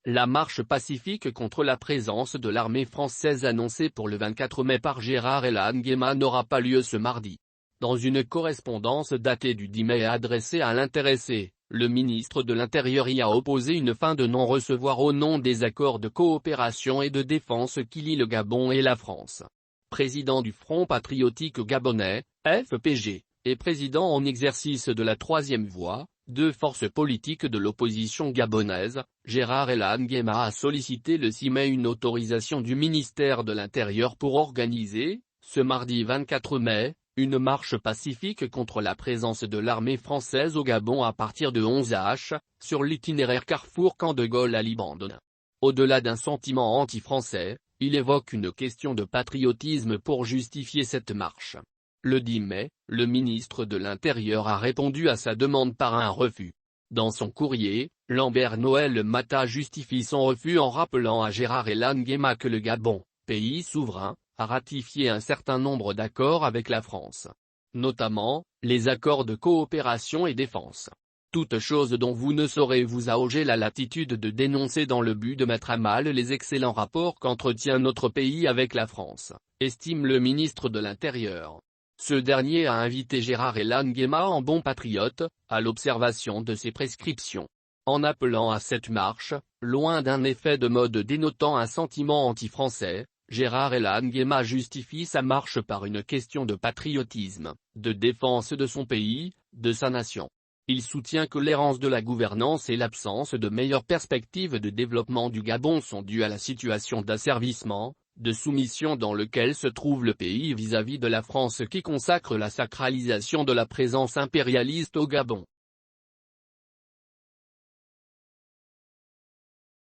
La marche pacifique contre la présence de l'armée française annoncée pour le 24 mai par Gérard Elan Guéma n'aura pas lieu ce mardi. Dans une correspondance datée du 10 mai adressée à l'intéressé, le ministre de l'Intérieur y a opposé une fin de non-recevoir au nom des accords de coopération et de défense qui lient le Gabon et la France. Président du Front patriotique gabonais, FPG, et président en exercice de la Troisième Voie, deux forces politiques de l'opposition gabonaise, Gérard Elan Guéma a sollicité le 6 mai une autorisation du ministère de l'Intérieur pour organiser, ce mardi 24 mai, une marche pacifique contre la présence de l'armée française au Gabon à partir de 11h, sur l'itinéraire Carrefour Camp de Gaulle à Libandone. Au-delà d'un sentiment anti-français, il évoque une question de patriotisme pour justifier cette marche. Le 10 mai, le ministre de l'Intérieur a répondu à sa demande par un refus. Dans son courrier, Lambert Noël Mata justifie son refus en rappelant à Gérard Elan Guéma que le Gabon, pays souverain, a ratifié un certain nombre d'accords avec la France. Notamment, les accords de coopération et défense. Toute chose dont vous ne saurez vous arroger la latitude de dénoncer dans le but de mettre à mal les excellents rapports qu'entretient notre pays avec la France, estime le ministre de l'Intérieur. Ce dernier a invité Gérard Elan Guéma en bon patriote, à l'observation de ses prescriptions. En appelant à cette marche, loin d'un effet de mode dénotant un sentiment anti-français, Gérard Elan Guéma justifie sa marche par une question de patriotisme, de défense de son pays, de sa nation. Il soutient que l'errance de la gouvernance et l'absence de meilleures perspectives de développement du Gabon sont dues à la situation d'asservissement, de soumission dans lequel se trouve le pays vis-à-vis de la France qui consacre la sacralisation de la présence impérialiste au Gabon.